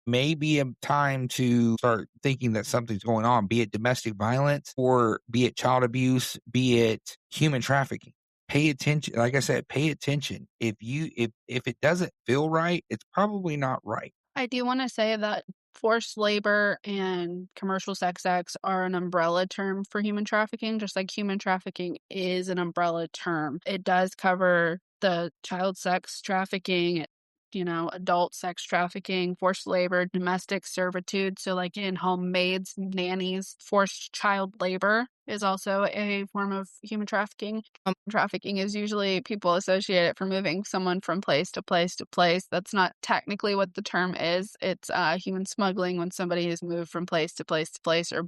may be a time to start thinking that something's going on, be it domestic violence or be it child abuse, be it human trafficking. Pay attention. Like I said, pay attention. If it doesn't feel right, it's probably not right. I do want to say that forced labor and commercial sex acts are an umbrella term for human trafficking, just like human trafficking is an umbrella term. It does cover the child sex trafficking, adult sex trafficking, forced labor, domestic servitude. So like in-home maids, nannies, forced child labor is also a form of human trafficking. Trafficking is usually people associate it for moving someone from place to place to place. That's not technically what the term is. It's human smuggling when somebody is moved from place to place to place or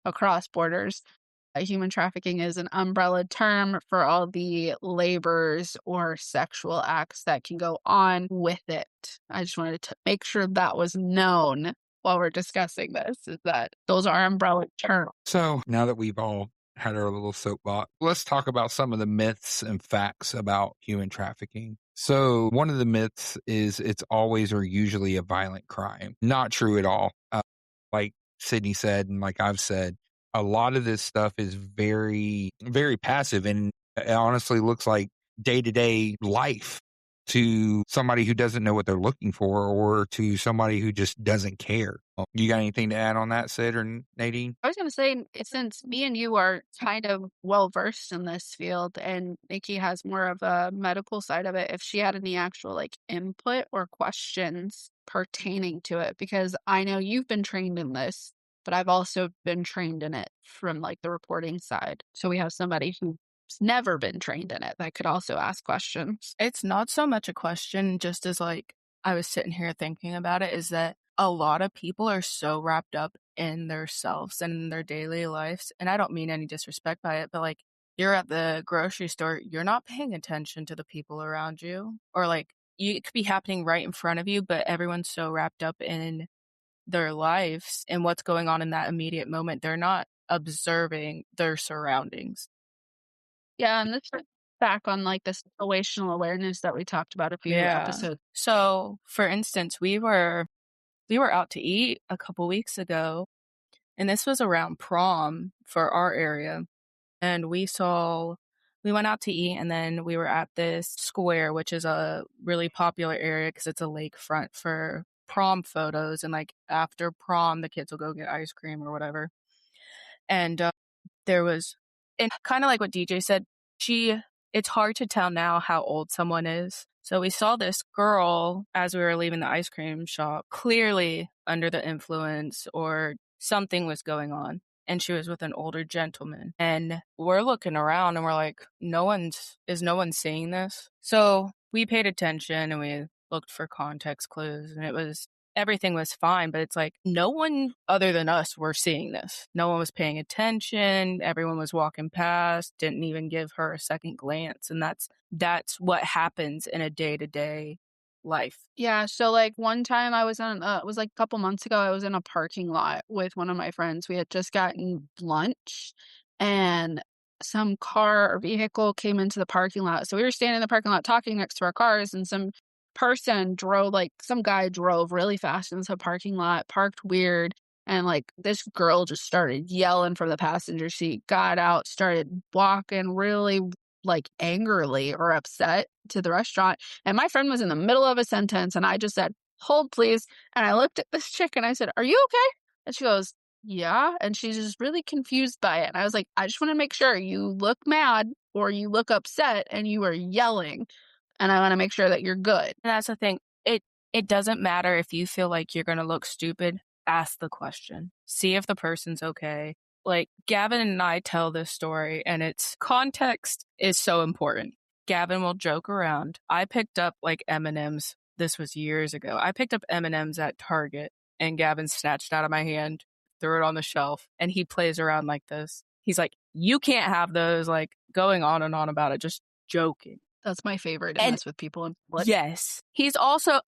across borders. Human trafficking is an umbrella term for all the labors or sexual acts that can go on with it. I just wanted to make sure that was known while we're discussing this, is that those are umbrella terms. So now that we've all had our little soapbox, let's talk about some of the myths and facts about human trafficking. So one of the myths is it's always or usually a violent crime. Not true at all. Like Sydney said, and like I've said, a lot of this stuff is very, very passive, and it honestly looks like day-to-day life to somebody who doesn't know what they're looking for or to somebody who just doesn't care. You got anything to add on that, Sid or Nadine? I was going to say, since me and you are kind of well-versed in this field and Nikki has more of a medical side of it, if she had any actual like input or questions pertaining to it, because I know you've been trained in this, but I've also been trained in it from like the reporting side. So we have somebody who's never been trained in it that could also ask questions. It's not so much a question, just as like I was sitting here thinking about it, is that a lot of people are so wrapped up in themselves and in their daily lives. And I don't mean any disrespect by it, but like you're at the grocery store, you're not paying attention to the people around you, or like it could be happening right in front of you, but everyone's so wrapped up in their lives and what's going on in that immediate moment. They're not observing their surroundings. Yeah, and this is back on like the situational awareness that we talked about a few episodes. So, for instance, we were out to eat a couple weeks ago, and this was around prom for our area. And we went out to eat, and then we were at this square, which is a really popular area because it's a lakefront for prom photos. And like after prom, the kids will go get ice cream or whatever. And and kind of like what DeeJay said, it's hard to tell now how old someone is. So we saw this girl as we were leaving the ice cream shop, clearly under the influence or something was going on. And she was with an older gentleman. And we're looking around and we're like, is no one seeing this? So we paid attention and we looked for context clues, and everything was fine, but it's like no one other than us were seeing this. No one was paying attention. Everyone was walking past, didn't even give her a second glance. And that's what happens in a day-to-day life. Yeah, so like one time I was it was like a couple months ago, I was in a parking lot with one of my friends. We had just gotten lunch and some car or vehicle came into the parking lot. So we were standing in the parking lot talking next to our cars, and some guy drove really fast into the parking lot, parked weird, and like this girl just started yelling from the passenger seat, got out, started walking really like angrily or upset to the restaurant, and my friend was in the middle of a sentence, and I just said, "Hold, please." And I looked at this chick and I said, "Are you okay?" And she goes, "Yeah." And she's just really confused by it. And I was like, "I just want to make sure you look mad or you look upset and you are yelling. And I want to make sure that you're good." And that's the thing. It doesn't matter if you feel like you're going to look stupid. Ask the question. See if the person's okay. Like, Gavin and I tell this story, and its context is so important. Gavin will joke around. I picked up like M&Ms. This was years ago. I picked up M&Ms at Target, and Gavin snatched it out of my hand, threw it on the shelf, and he plays around like this. He's like, "You can't have those," like going on and on about it, just joking. That's my favorite, to mess with people in public. Yes. He's also,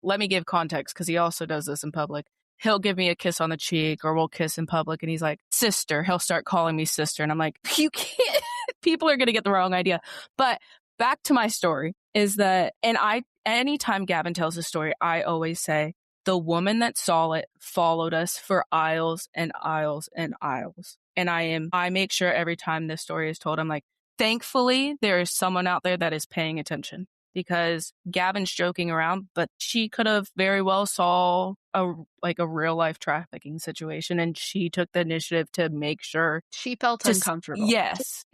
let me give context, because he also does this in public. He'll give me a kiss on the cheek, or we'll kiss in public, and he's like, "Sister." He'll start calling me sister, and I'm like, you can't. People are going to get the wrong idea. But back to my story is that, and anytime Gavin tells a story, I always say, the woman that saw it followed us for aisles and aisles and aisles. And I make sure every time this story is told, I'm like, thankfully, there is someone out there that is paying attention, because Gavin's joking around, but she could have very well saw a real life trafficking situation, and she took the initiative to make sure she felt uncomfortable. Yes.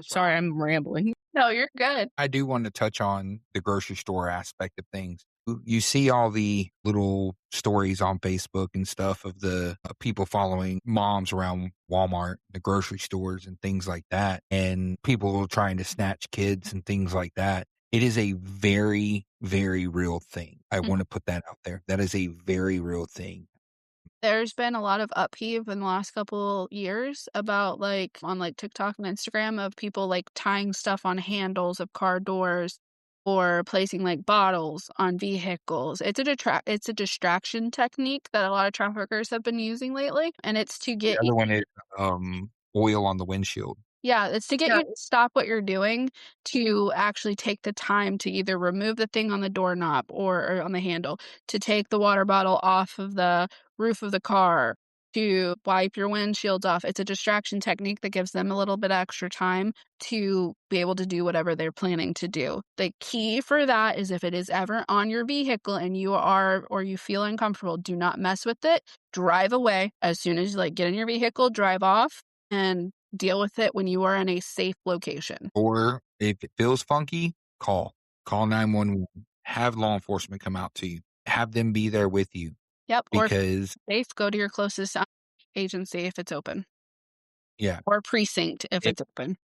Sorry, I'm rambling. No, you're good. I do want to touch on the grocery store aspect of things. You see all the little stories on Facebook and stuff of the people following moms around Walmart, the grocery stores and things like that, and people trying to snatch kids and things like that. It is a very, very real thing. I want to put that out there. That is a very real thing. There's been a lot of upheaval in the last couple years about on TikTok and Instagram of people tying stuff on handles of car doors or placing bottles on vehicles. It's a distraction technique that a lot of traffickers have been using lately, and it's to get the other one is oil on the windshield. Yeah, it's to get you to stop what you're doing, to actually take the time to either remove the thing on the doorknob or on the handle, to take the water bottle off of the roof of the car, to wipe your windshields off. It's a distraction technique that gives them a little bit extra time to be able to do whatever they're planning to do. The key for that is, if it is ever on your vehicle and you feel uncomfortable, do not mess with it. Drive away. As soon as you get in your vehicle, drive off and deal with it when you are in a safe location. Or if it feels funky, call 911. Have law enforcement come out to you. Have them be there with you. Yep. Because or if safe, go to your closest agency if it's open. Yeah. Or precinct if it's open.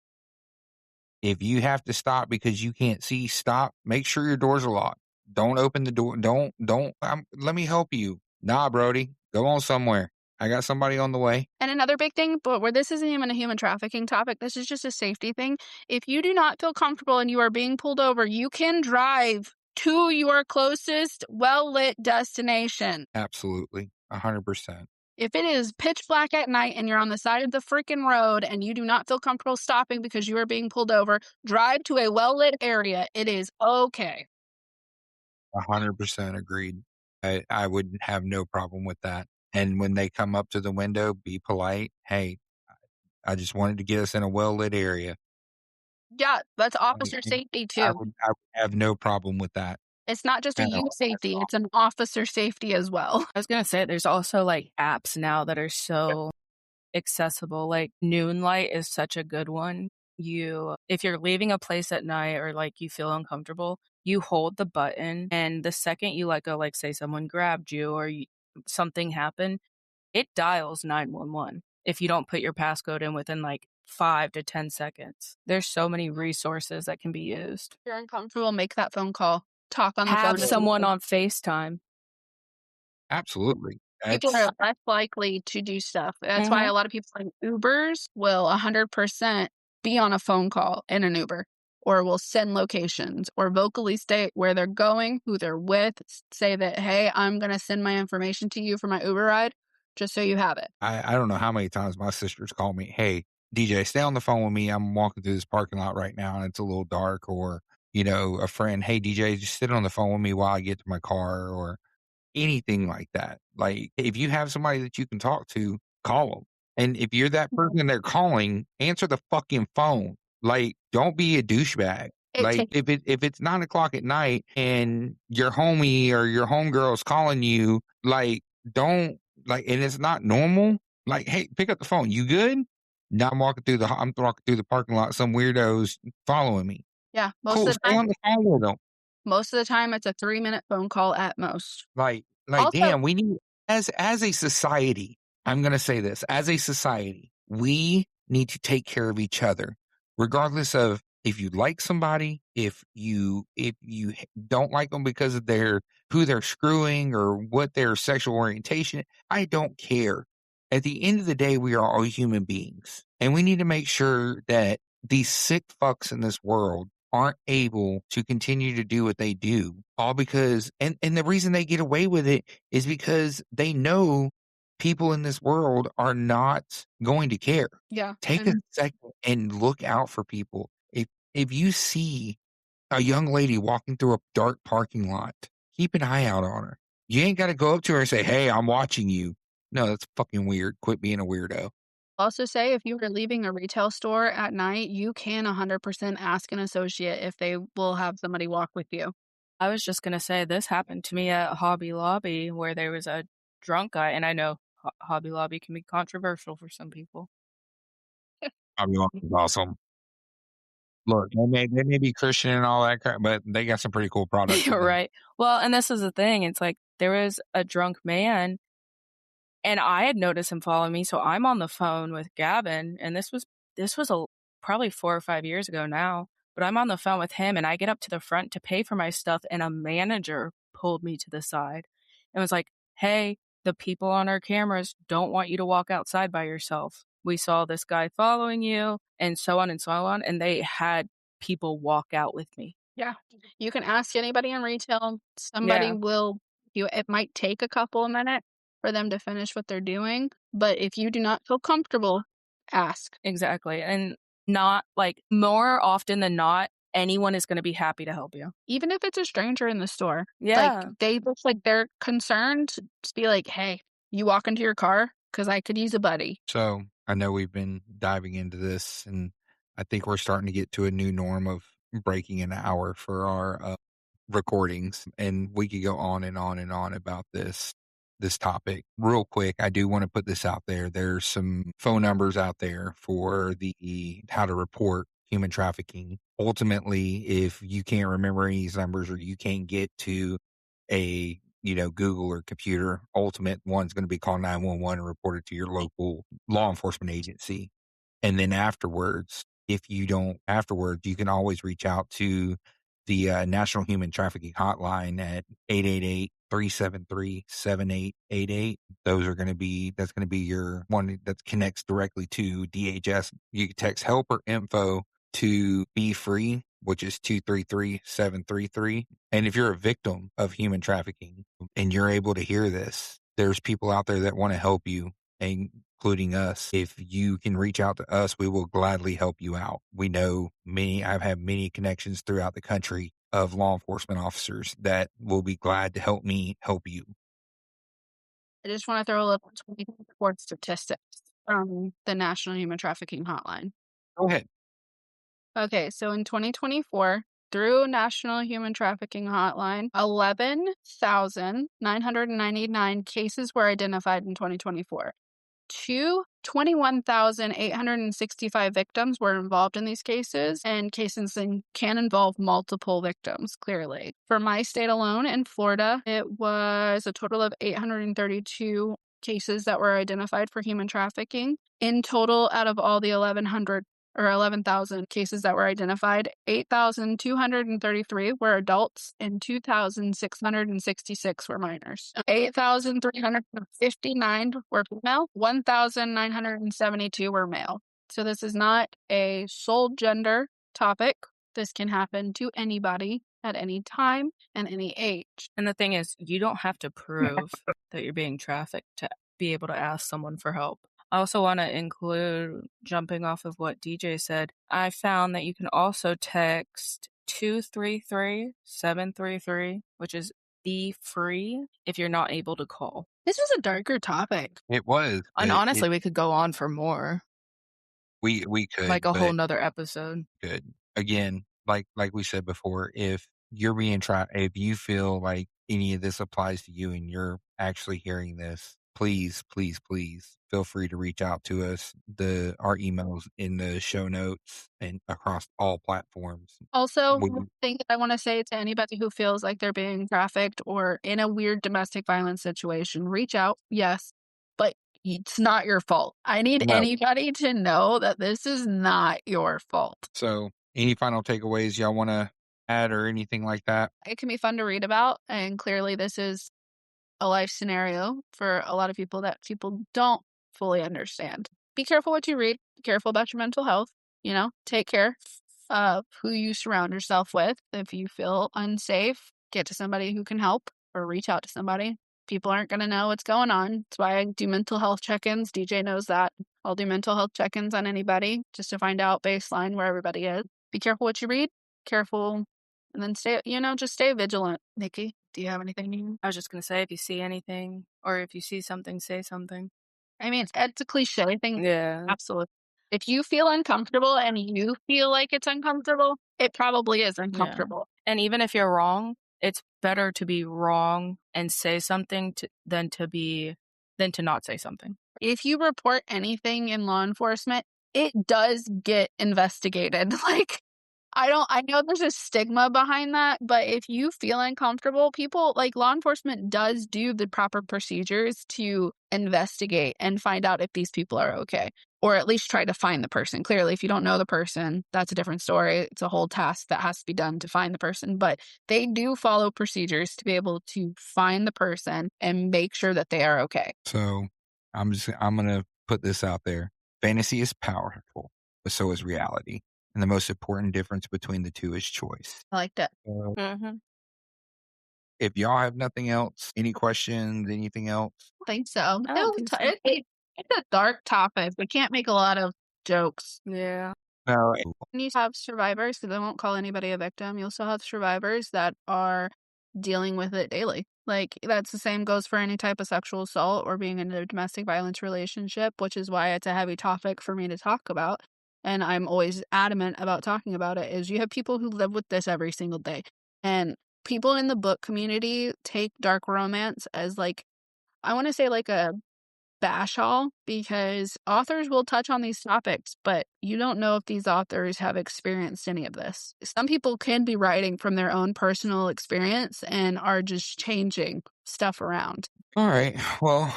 If you have to stop because you can't see, stop. Make sure your doors are locked. Don't open the door. Don't. Let me help you. Nah, Brody, go on somewhere. I got somebody on the way. And another big thing, but where this isn't even a human trafficking topic, this is just a safety thing. If you do not feel comfortable and you are being pulled over, you can drive to your closest well-lit destination. Absolutely. 100%. If it is pitch black at night and you're on the side of the freaking road and you do not feel comfortable stopping because you are being pulled over, drive to a well-lit area. It is okay. 100% agreed. I would have no problem with that. And when they come up to the window, be polite. Hey, I just wanted to get us in a well-lit area. Yeah, that's officer safety too. I would have no problem with that. It's not just a you safety, it's an officer safety as well. I was going to say, there's also apps now that are so accessible. Noonlight is such a good one. If you're leaving a place at night or you feel uncomfortable, you hold the button, and the second you let go, say someone grabbed you or something happened, it dials 911 if you don't put your passcode in within 5 to 10 seconds. There's so many resources that can be used. If you're uncomfortable, make that phone call. Talk on the phone. Have someone on FaceTime. Absolutely. People are less likely to do stuff. That's why a lot of people Ubers will 100% be on a phone call in an Uber, or will send locations, or vocally state where they're going, who they're with, say that, hey, I'm going to send my information to you for my Uber ride, just so you have it. I don't know how many times my sisters call me, hey, DeeJay, stay on the phone with me. I'm walking through this parking lot right now and it's a little dark. Or, a friend, hey, DeeJay, just sit on the phone with me while I get to my car, or anything like that. If you have somebody that you can talk to, call them. And if you're that person they're calling, answer the fucking phone. Don't be a douchebag. Like if it's 9:00 at night and your homie or your homegirl's calling you, like don't like, and it's not normal. Like, hey, pick up the phone. You good? Now I'm walking through the parking lot. Some weirdos following me. Yeah, Cool. Stay on the phone with them. Most of the time, it's a 3-minute phone call at most. Like, Also- damn, we need as a society. I'm gonna say this: as a society, we need to take care of each other, regardless of if you like somebody, if you don't like them because of who they're screwing or what their sexual orientation. I don't care. At the end of the day, we are all human beings, and we need to make sure that these sick fucks in this world aren't able to continue to do what they do, all because and the reason they get away with it is because they know people in this world are not going to care. Yeah. Take a second and look out for people. If you see a young lady walking through a dark parking lot, keep an eye out on her. You ain't got to go up to her and say, "Hey, I'm watching you." No, that's fucking weird. Quit being a weirdo. Also say if you are leaving a retail store at night, you can 100% ask an associate if they will have somebody walk with you. I was just going to say this happened to me at Hobby Lobby where there was a drunk guy, and I know Hobby Lobby can be controversial for some people. Hobby Lobby is awesome. Look, they may be Christian and all that crap, but they got some pretty cool products. Right. Well, and this is the thing. It's like there was a drunk man, and I had noticed him following me, so I'm on the phone with Gavin, and this was probably 4 or 5 years ago now, but I'm on the phone with him, and I get up to the front to pay for my stuff, and a manager pulled me to the side and was like, "Hey, the people on our cameras don't want you to walk outside by yourself. We saw this guy following you," and so on and so on, and they had people walk out with me. Yeah. You can ask anybody in retail. Somebody will. It might take a couple of minutes for them to finish what they're doing, but if you do not feel comfortable, ask. Exactly. And not like more often than not, anyone is going to be happy to help you. Even if it's a stranger in the store. Yeah. Like, they look like they're concerned. Just be like, "Hey, you walk into your car? Because I could use a buddy." So I know we've been diving into this, and I think we're starting to get to a new norm of breaking an hour for our recordings, and we could go on and on and on about this topic. Real quick, I do want to put this out there. There's some phone numbers out there for how to report human trafficking. Ultimately, if you can't remember any of these numbers or you can't get to a Google or computer, ultimate one's going to be call 911 and report it to your local law enforcement agency. And then afterwards, you can always reach out to the National Human Trafficking Hotline at 888-373-7888. That's going to be your one that connects directly to DHS. You can text help or info to Be Free, which is 233-733. And if you're a victim of human trafficking and you're able to hear this, there's people out there that want to help you, including us. If you can reach out to us, we will gladly help you out. We know I've had many connections throughout the country of law enforcement officers that will be glad to help me help you. I just want to throw a little 2024 statistics from the National Human Trafficking Hotline. Go ahead. Okay, so in 2024, through National Human Trafficking Hotline, 11,999 cases were identified in 2024. 21,865 victims were involved in these cases, and cases can involve multiple victims, clearly. For my state alone, in Florida, it was a total of 832 cases that were identified for human trafficking. In total, out of all the 11,000 cases that were identified, 8,233 were adults and 2,666 were minors. 8,359 were female, 1,972 were male. So this is not a sole gender topic. This can happen to anybody at any time and any age. And the thing is, you don't have to prove that you're being trafficked to be able to ask someone for help. I also want to include, jumping off of what DeeJay said, I found that you can also text 233-733, which is Be Free, if you're not able to call. This was a darker topic. It was. And honestly, we could go on for more. We could. Like a whole nother episode. Good. Again, like we said before, if you're being tried, if you feel like any of this applies to you and you're actually hearing this, please feel free to reach out to us. Our emails in the show notes and across all platforms. Also, one thing that I want to say to anybody who feels like they're being trafficked or in a weird domestic violence situation, reach out, yes, but it's not your fault. I need anybody to know that this is not your fault. So, any final takeaways y'all want to add or anything like that? It can be fun to read about, and clearly this is a life scenario for a lot of people that people don't fully understand. Be careful what you read. Be careful about your mental health. Take care of who you surround yourself with. If you feel unsafe, get to somebody who can help or reach out to somebody. People aren't going to know what's going on. That's why I do mental health check-ins. DeeJay knows that. I'll do mental health check-ins on anybody just to find out baseline where everybody is. Be careful what you read. Careful. And then just stay vigilant. Nikki, do you have anything? I was just going to say, if you see anything or if you see something, say something. I mean, it's a cliche thing. Yeah. Absolutely. If you feel uncomfortable and you feel like it's uncomfortable, it probably is uncomfortable. Yeah. And even if you're wrong, it's better to be wrong and say something than to not say something. If you report anything in law enforcement, it does get investigated. I know there's a stigma behind that, but if you feel uncomfortable, law enforcement does do the proper procedures to investigate and find out if these people are okay, or at least try to find the person. Clearly, if you don't know the person, that's a different story. It's a whole task that has to be done to find the person, but they do follow procedures to be able to find the person and make sure that they are okay. So I'm going to put this out there. Fantasy is powerful, but so is reality. And the most important difference between the two is choice. I like that. If y'all have nothing else, any questions, anything else? I think so. It's a dark topic. We can't make a lot of jokes. Yeah. No. You have survivors, because I won't call anybody a victim. You'll still have survivors that are dealing with it daily. That's the same goes for any type of sexual assault or being in a domestic violence relationship, which is why it's a heavy topic for me to talk about. And I'm always adamant about talking about it, is you have people who live with this every single day. And people in the book community take dark romance as I want to say a bash all, because authors will touch on these topics, but you don't know if these authors have experienced any of this. Some people can be writing from their own personal experience and are just changing stuff around. All right. Well,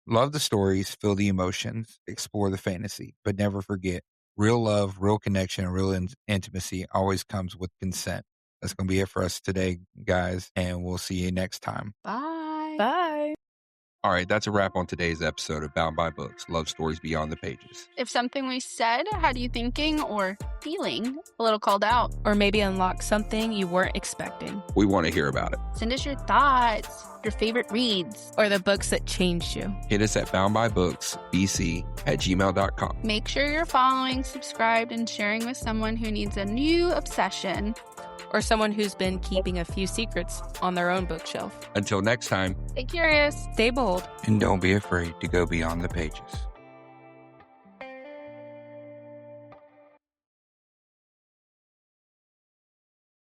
love the stories, feel the emotions, explore the fantasy, but never forget, real love, real connection, and real intimacy always comes with consent. That's going to be it for us today, guys, and we'll see you next time. Bye. Bye. All right, that's a wrap on today's episode of Bound by Books, Love Stories Beyond the Pages. If something we said had you thinking or feeling a little called out, or maybe unlock something you weren't expecting, we want to hear about it. Send us your thoughts, your favorite reads, or the books that changed you. Hit us at boundbybooksbc@gmail.com. Make sure you're following, subscribed, and sharing with someone who needs a new obsession, or someone who's been keeping a few secrets on their own bookshelf. Until next time, stay curious, stay bold, and don't be afraid to go beyond the pages.